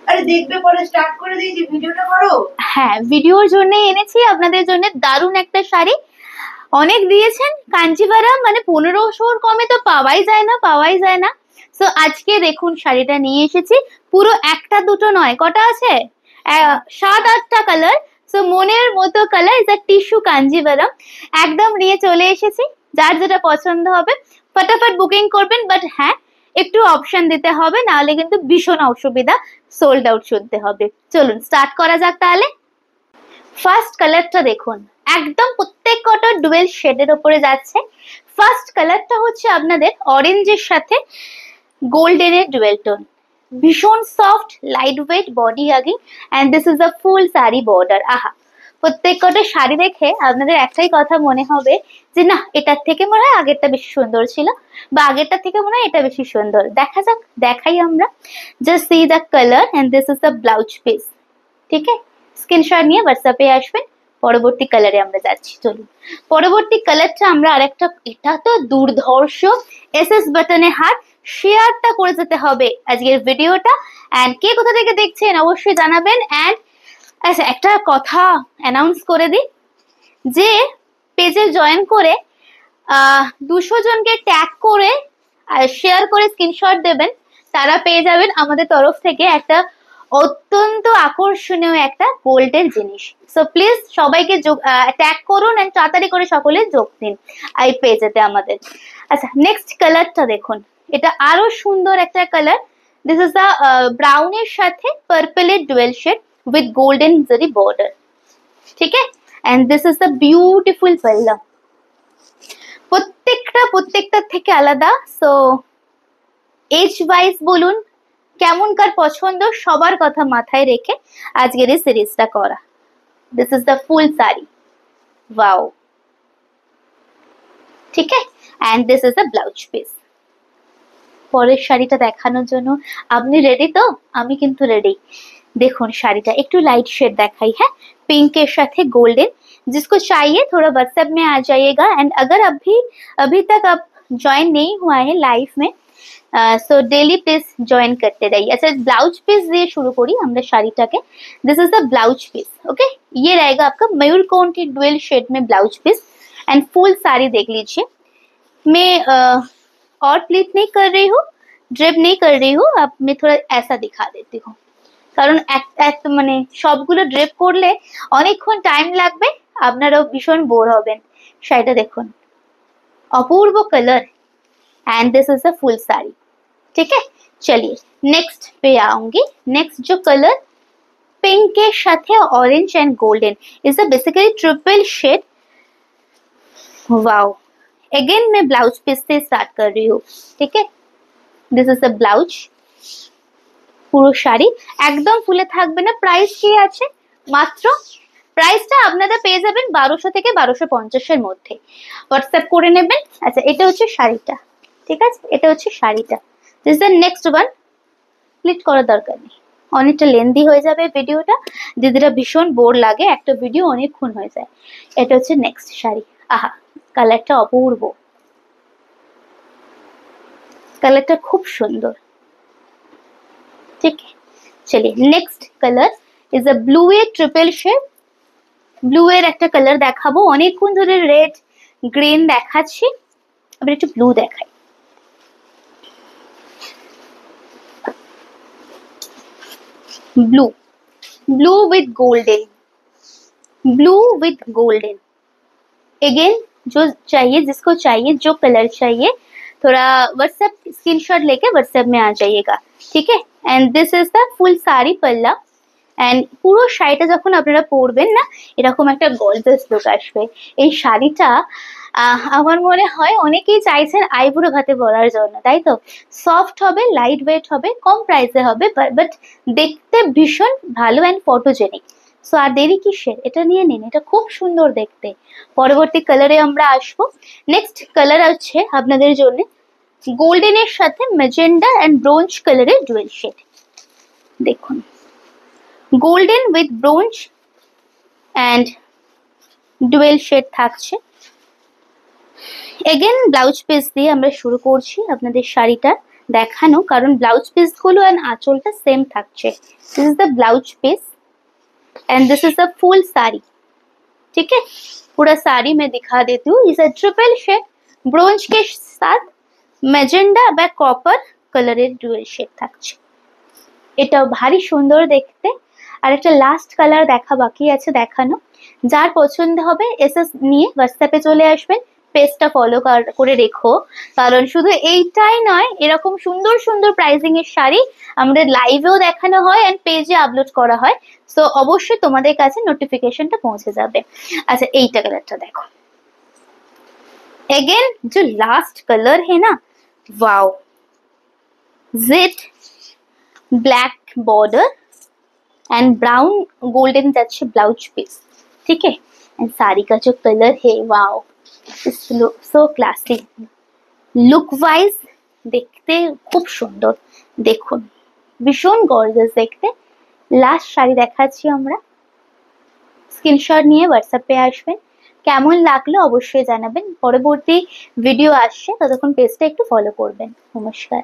আরে দেখবে পরে স্টার্ট করে দিয়েছি, ভিডিওটা করো। হ্যাঁ, ভিডিওর জন্য এনেছি আপনাদের জন্য দারুণ একটা শাড়ি। অনেক দিয়েছেন কাঞ্জিভারাম, মানে 1500-র কমে তো পাওয়াই যায় না। তো আজকে দেখুন শাড়িটা নিয়ে এসেছি। পুরো একটা দুটো নয়, কটা আছে, 7-8টা কালার। তো মনের মতো কালার, ইজ টিস্যু কাঞ্জিভারাম। একদম নিয়ে চলে এসেছি। যার যেটা পছন্দ হবে ফটাফট বুকিং করবেন। বাট হ্যাঁ, একটু অপশন দিতে হবে, নাহলে কিন্তু ভীষণ অসুবিধা, সোল্ড আউট শুনতে হবে। চলুন স্টার্ট করা যাক তাহলে। ফার্স্ট কালারটা দেখুন, একদম প্রত্যেক কটা ডুয়েল শেডের উপরে যাচ্ছে। ফার্স্ট কালারটা হচ্ছে আপনাদের অরেঞ্জের সাথে গোল্ডেনের ডুয়েল টোন। ভীষণ soft, light weight, body hugging, and this is a full sari border. আহা, প্রত্যেক কটা শাড়ি দেখে আপনাদের একটাই কথা মনে হবে যে না, এটার থেকে মনে হয় আগেরটা বেশি সুন্দর ছিল, বা আগেরটা থেকে মনে হয় এটা বেশি সুন্দর। দেখা যাক, দেখাই আমরা। Just see the colour and this is the blouse piece. ঠিক আছে, স্ক্রিনশট নিয়ে হোয়াটসঅ্যাপে আসবেন। পরবর্তী কালারে আমরা যাচ্ছি। চলুন, পরবর্তী কালারটা আমরা আরেকটা, এটা তো দুর্ধর্ষ। এসএস বাটনে হাত, শেয়ারটা করে যেতে হবে আজকের ভিডিওটা। এন্ড কে কোথা থেকে দেখছেন অবশ্যই জানাবেন। এন্ড আচ্ছা, একটা কথা অ্যানাউন্স করে দিই, যে পেজে জয়েন করে 200 জনকে ট্যাগ করে আর শেয়ার করে স্ক্রিনশট দেবেন, তারা পেয়ে যাবেন আমাদের তরফ থেকে একটা অত্যন্ত আকর্ষণীয় একটা গোল্ডের জিনিস। সো প্লিজ সবাইকে ট্যাগ করুন এন্ড তাড়াতাড়ি করে সকলে যোগ দিন এই পেজেতে আমাদের। আচ্ছা, নেক্সট কালারটা দেখুন, এটা আরো সুন্দর একটা কালার। দিস ইজ দ্য ব্রাউনের সাথে পার্পলের dual shade with golden zari border. ঠিক আছে, and this is the beautiful palla. প্রত্যেকটা থেকে আলাদা। সো এজ ওয়াইজ বলুন, কেমন কার পছন্দ, সবার কথা মাথায় রেখে আজকের এই সিরিজটা করা। This is the full sari, wow. ঠিক আছে, and this is the blouse piece. পরের শাড়িটা দেখানোর জন্য আপনি রেডি তো? আমি কিন্তু রেডি। দেখুন শাড়িটা একটু लाइट शेड देखाई है, पिंक के साथ गोल्डन। जिसको चाहिए थोड़ा व्हाट्सएप में आ जाइएगा। एंड अगर अभी तक आप ज्वाइन नहीं हुआ है लाइव में, सो डेली प्लीज ज्वाइन करते रहिए। अच्छा, ब्लाउज पीस दिए शुरू करी हमरा शाड़ीटा के। This is the blouse piece. Okay, ये रहेगा आपका मयूर कोन की डुअल शेड में blouse piece. And full sari देख लीजिए। मैं और प्लीट नहीं कर रही हूँ, ड्रेप नहीं कर रही हूँ, अब मैं थोड़ा ऐसा दिखा देती हूँ। কারণ এক মানে সবগুলো ড্রেপ করলে অনেকক্ষণ টাইম লাগবে, আপনারাও ভীষণ বোর হবেন। শাড়িটা দেখুন, অপূর্ব colour, and this is a full sari. ठीक है, चलिए नेक्स्ट पे आऊंगी। नेक्स्ट जो कलर पिंक के साथ orange and golden is a basically triple shade. Wow, again मैं ब्लाउज पीस से स्टार्ट कर रही हूँ। ठीक है, दिस इज द ब्लाउज। পুরো শাড়ি একদম ফুলে থাকবে না। প্রাইস কি আছে? মাত্র প্রাইসটা আপনারা পেয়ে যাবেন 1200 থেকে 1250 এর মধ্যে। হোয়াটসঅ্যাপ করে নেবেন। আচ্ছা, এটা হচ্ছে শাড়িটা। ঠিক আছে, এটা হচ্ছে শাড়িটা। This the next one. Click করার দরকার নেই, অনেকটা লেন্দি হয়ে যাবে ভিডিওটা। দিদিরা ভীষণ বোর লাগে, একটা ভিডিও অনেকক্ষণ হয়ে যায়। এটা হচ্ছে নেক্সট শাড়ি। আহা, কালারটা অপূর্ব, কালারটা খুব সুন্দর। ठीक है, चलिए next colour is a blue a triple shade. Blue এর একটা কালার দেখাবো, অনেকক্ষণ ধরে রেড গ্রিন দেখাচ্ছি, আবার একটু ব্লু দেখাই। Blue, blue with golden, blue with golden. Again जो चाहिए, जिसको चाहिए, जो कलर चाहिए, थोड़ा व्हाट्सएप स्क्रीनशॉट लेके व्हाट्सएप में आ जाइएगा। ठीक है, and this is the full sari पल्ला। एंड পুরো শাড়িটা যখন আপনারা পরবেন না, এরকম একটা গর্জিয়াস লুক আসবে। এই শাড়িটা আমার মনে হয় অনেকেই চাইছেন আইবুড়ো ভাতে পরার জন্য, তাই তো? সফট হবে, লাইট ওয়েট হবে, কম প্রাইসে হবে, বাট দেখতে ভীষণ ভালো এন্ড ফটোজেনিক। সো আর দেরি কিসের, এটা নিয়ে নিন, এটা খুব সুন্দর দেখতে। পরবর্তী কালারে আমরা আসবো। নেক্সট কালার আছে আপনাদের জন্য গোল্ডেনের সাথে ম্যাজেন্ডা এন্ড ব্রোঞ্জ কালারের ডুয়েল শেড। দেখুন, golden with bronze and dual shade থাকছে। এগেন ব্লাউজ পিস দিয়ে আমরা শুরু করছি আপনাদের শাড়িটা। দেখানো, কারণ ব্লাউজ পিস গুলো আর আঁচলটা সেম থাকছে। This is the blouse piece and this is the full sari. ठीक है, पूरा साड़ी मैं दिखा देती हूँ। इसे ट्रिपल शेड ब्रोंज के साथ मैजेंडा বা কপার কালারের ডুয়েল শেড থাকছে। এটাও ভারী সুন্দর দেখতে। আর একটা লাস্ট কালার দেখা বাকি আছে দেখানো। যার পছন্দ হবে এসএস নিয়ে হোয়াটসঅ্যাপে চলে আসবেন, পেজটা ফলো করে রেখো, কারণ শুধু এইটাই নয়, এরকম সুন্দর সুন্দর প্রাইজিং এর শাড়ি আমাদের লাইভেও দেখানো হয় এন্ড পেজে আপলোড করা হয়। সো অবশ্যই তোমাদের কাছে নোটিফিকেশনটা পৌঁছে যাবে। আচ্ছা, এইটা কালারটা দেখো। अगेन जो लास्ट कलर है ना, wow, jade black border and brown golden touch blouse piece. ठीक है, एंड साड़ी का जो कलर है, wow, so classic, look wise देखते खूब सुंदर। देखুন ভীষণ গর্জিয়াস দেখতে। লাস্ট শাড়ি দেখাচ্ছি আমরা, স্ক্রিনশট নিয়ে হোয়াটসঅ্যাপে আসবেন। কেমন লাগলো অবশ্যই জানাবেন। পরবর্তী ভিডিও আসছে, ততক্ষণ পেজটা একটু ফলো করবেন। নমস্কার।